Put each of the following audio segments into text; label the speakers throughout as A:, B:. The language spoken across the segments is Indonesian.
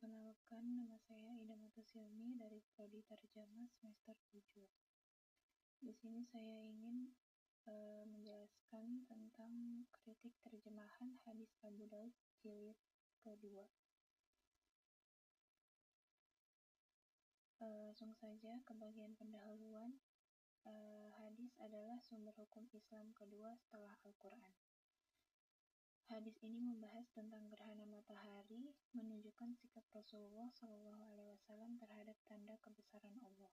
A: Perkenalkan, nama saya Ida Matusilmi dari Prodi Tarjamah semester 7. Di sini saya ingin menjelaskan tentang kritik terjemahan hadis Abu Daud jilid kedua. Langsung saja ke bagian pendahuluan. Hadis adalah sumber hukum Islam kedua setelah Al-Quran. Hadis ini membahas tentang gerhana matahari, menunjukkan sikap Rasulullah SAW terhadap tanda kebesaran Allah.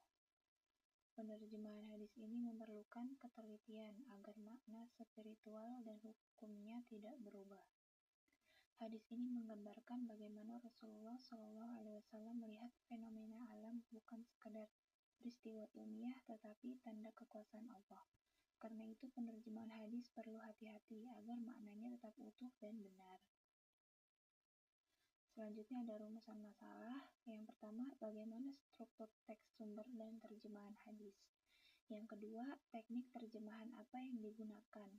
A: Penerjemahan hadis ini memerlukan ketelitian agar makna spiritual dan hukumnya tidak berubah. Hadis ini menggambarkan bagaimana Rasulullah SAW melihat fenomena alam bukan sekadar peristiwa ilmiah tetapi tanda kekuasaan Allah. Karena itu penerjemahan hadis perlu hati-hati agar maknanya tetap utuh dan benar. Selanjutnya ada rumusan masalah. Yang pertama, bagaimana struktur teks sumber dan terjemahan hadis. Yang kedua, teknik terjemahan apa yang digunakan.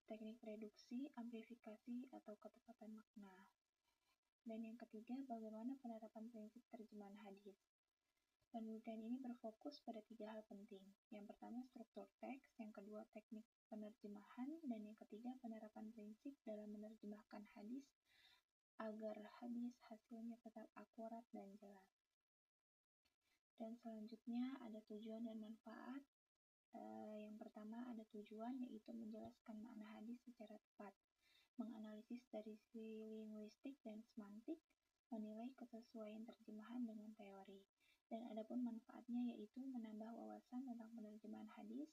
A: Teknik reduksi, amplifikasi, atau ketepatan makna. Dan yang ketiga, bagaimana penerapan prinsip terjemahan hadis. Penelitian ini berfokus pada 3 hal penting. Yang pertama, struktur teks. Yang kedua, teknik penerjemahan. Dan yang ketiga, penerapan prinsip dalam menerjemahkan hadis agar hadis hasilnya tetap akurat dan jelas. Dan selanjutnya ada tujuan dan manfaat. Yang pertama ada tujuan, yaitu menjelaskan makna hadis secara tepat, menganalisis dari sisi linguistik dan semantik, menilai kesesuaian terjemahan dengan teori. Dan adapun manfaatnya yaitu menambah wawasan tentang penerjemahan hadis,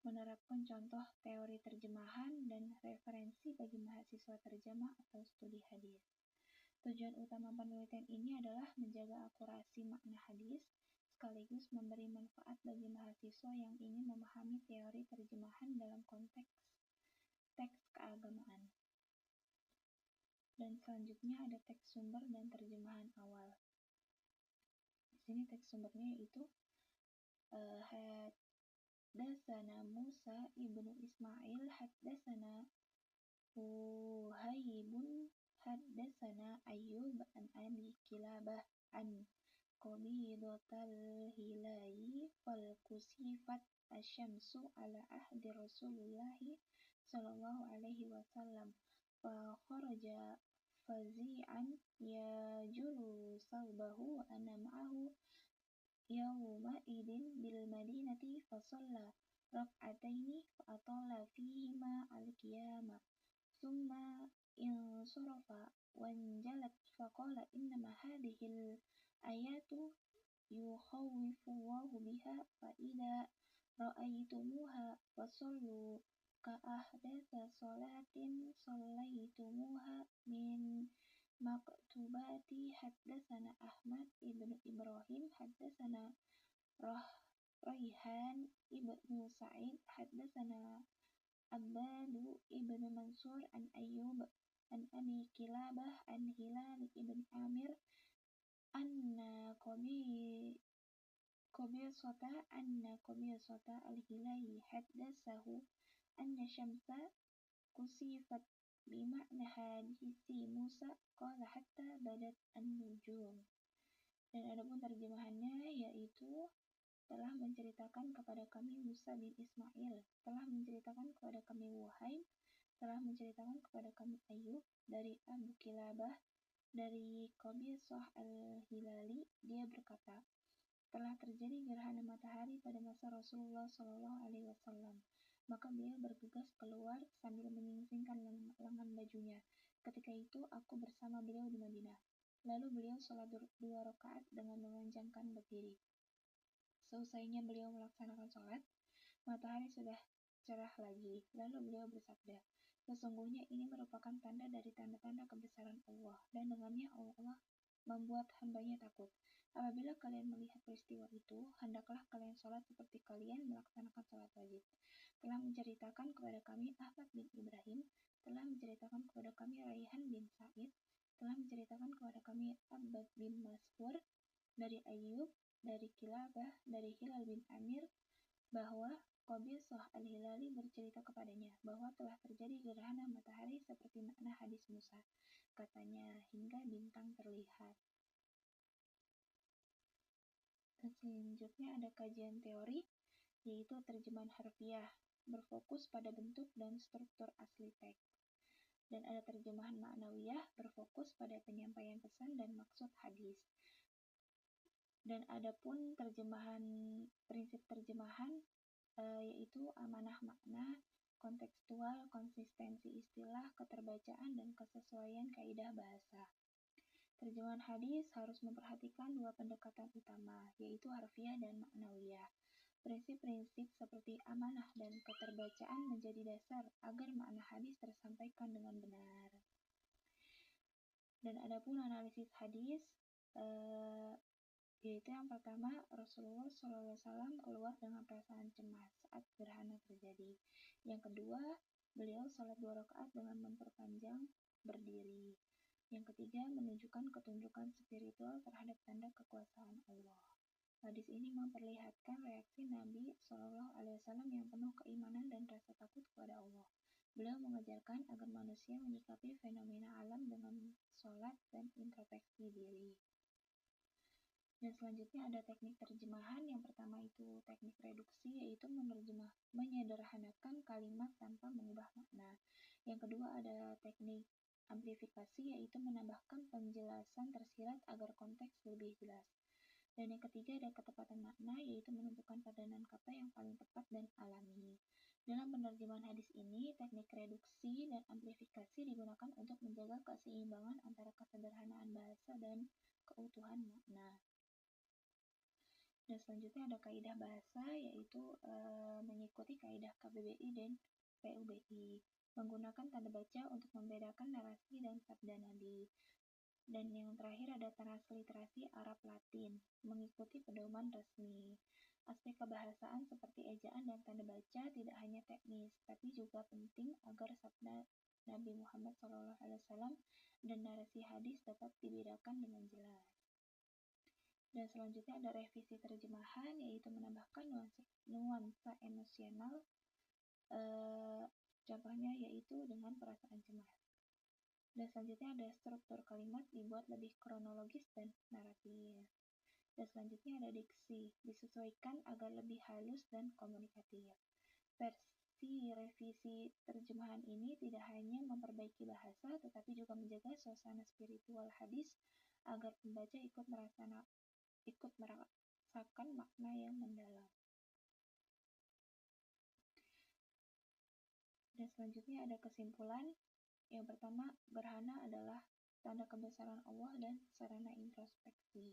A: menerapkan contoh teori terjemahan dan referensi bagi mahasiswa terjemah atau studi hadis. Tujuan utama penelitian ini adalah menjaga akurasi makna hadis, sekaligus memberi manfaat bagi mahasiswa yang ingin memahami teori terjemahan dalam konteks teks keagamaan. Dan selanjutnya ada teks sumber dan terjemahan awal. Di sini teks sumbernya yaitu Haddatsana Musa ibnu Ismail haddatsana Wuhaibun haddatsana Ayyub an Abi Kilabah an Qabidatal Hilali fal kusifat asyamsu ala ahdi Rasulullah sallallahu alaihi wasallam fa kharaja fazi'an yajuru salbahu wa ana ma'ahu yawma idin bil madinati fa shalla rak'ataini fa atala fihima al-qiyama thumma insarafa wanjalat fa qala innama hadhil ayatu yukhawwifullahu biha fa idza ra'aytumuha fasallu ka ahdatsa salatin sallaitumuha min maktubati. Haddatsana Ahmad ibnu Ibrahim haddatsana Raihan ibnu Sa'id haddatsana Abbadu ibnu Mansur an Ayyub an Abi Kilabah an Hilal ibn Amir anna Qabisata al-Hilali haddatsahu anna syamsa kusifat bima'na hadisi Musa qala hatta badat an-nujum. Dan adapun terjemahannya yaitu telah menceritakan kepada kami Musa bin Ismail, telah menceritakan kepada kami Wuhaib, telah menceritakan kepada kami Ayyub dari Abu Kilabah dari Qabisah al-Hilali. Dia berkata, telah terjadi gerhana matahari pada masa Rasulullah SAW. Maka beliau bergegas keluar sambil menyingsingkan lengan bajunya. Ketika itu aku bersama beliau di Madinah. Lalu beliau sholat 2 rakaat dengan memanjangkan berdiri. Seusainya beliau melaksanakan sholat, matahari sudah cerah lagi. Lalu beliau bersabda, sesungguhnya ini merupakan tanda dari tanda-tanda kebesaran Allah, dan dengannya Allah membuat hambanya takut. Apabila kalian melihat peristiwa itu, hendaklah kalian sholat seperti kalian melaksanakan sholat wajib. Telah menceritakan kepada kami Ahmad bin Ibrahim, telah menceritakan kepada kami Raihan bin Sa'id, telah menceritakan kepada kami Abbad bin Mas'ur dari Ayyub, dari Kilabah, dari Hilal bin Amir, bahwa Qabisah al-Hilali bercerita kepadanya bahwa telah terjadi gerhana matahari seperti makna hadis Musa. katanya, hingga bintang terlihat. Dan selanjutnya ada kajian teori, yaitu terjemahan harfiah, berfokus pada bentuk dan struktur asli teks. Dan ada terjemahan ma'nawiyah, berfokus pada penyampaian pesan dan maksud hadis. Dan ada pun prinsip terjemahan, yaitu amanah makna, kontekstual, konsistensi istilah, keterbacaan, dan kesesuaian kaidah bahasa. Terjemahan hadis harus memperhatikan dua pendekatan utama, yaitu harfiah dan ma'nawiyah. Prinsip-prinsip seperti amanah dan keterbacaan menjadi dasar agar makna hadis tersampaikan dengan benar. Dan ada pun analisis hadis, yaitu yang pertama, Rasulullah SAW keluar dengan perasaan cemas saat gerhana terjadi. Yang kedua, beliau salat 2 rakaat dengan memperpanjang berdiri. Yang ketiga, menunjukkan ketundukan spiritual terhadap tanda kekuasaan Allah. Hadis ini memperlihatkan reaksi Nabi SAW yang penuh keimanan dan rasa takut kepada Allah. Beliau mengajarkan agar manusia menyikapi fenomena alam dengan sholat dan introspeksi diri. Dan selanjutnya ada teknik terjemahan. Yang pertama itu teknik reduksi, yaitu menyederhanakan kalimat tanpa mengubah makna. Yang kedua ada teknik amplifikasi, yaitu menambahkan penjelasan tersirat agar konteks lebih jelas. Dan yang ketiga ada ketepatan makna, yaitu menentukan padanan kata yang paling tepat dan alami. Dalam penerjemahan hadis ini, teknik reduksi dan amplifikasi digunakan untuk menjaga keseimbangan antara kesederhanaan bahasa dan keutuhan makna. Dan selanjutnya ada kaidah bahasa, yaitu mengikuti kaidah KBBI dan PUBI, menggunakan tanda baca untuk membedakan narasi dan sabda Nabi. Dan yang terakhir ada transliterasi Arab Latin, mengikuti pedoman resmi. Aspek kebahasaan seperti ejaan dan tanda baca tidak hanya teknis, tapi juga penting agar sabda Nabi Muhammad SAW dan narasi hadis dapat dibedakan dengan jelas. Dan selanjutnya ada revisi terjemahan, yaitu menambahkan nuansa emosional, contohnya yaitu dengan perasaan cemas. Dan selanjutnya ada struktur kalimat dibuat lebih kronologis dan naratif. Dan selanjutnya ada diksi, disesuaikan agar lebih halus dan komunikatif. Versi revisi terjemahan ini tidak hanya memperbaiki bahasa, tetapi juga menjaga suasana spiritual hadis agar pembaca ikut merasakan makna yang mendalam. Dan selanjutnya ada kesimpulan. Yang pertama, gerhana adalah tanda kebesaran Allah dan sarana introspeksi.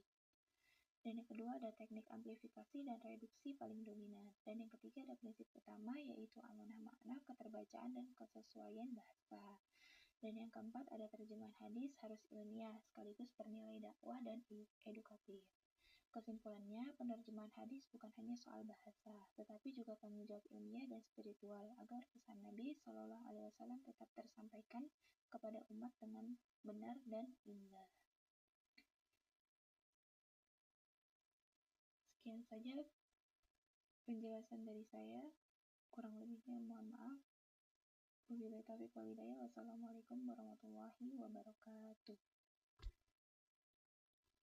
A: Dan yang kedua ada teknik amplifikasi dan reduksi paling dominan. Dan yang ketiga ada prinsip utama, yaitu amanah makna, keterbacaan, dan kesesuaian bahasa. Dan yang keempat ada terjemahan hadis harus ilmiah sekaligus bernilai dakwah dan edukatif. Kesimpulannya, penerjemahan hadis bukan hanya soal bahasa, tetapi juga tanggung jawab ilmiah dan spiritual agar pesan Nabi SAW tetap tersampaikan kepada umat dengan benar dan indah. Sekian saja penjelasan dari saya, kurang lebihnya mohon maaf. Wabillahi taufiq wal hidayah. Wassalamualaikum warahmatullahi wabarakatuh.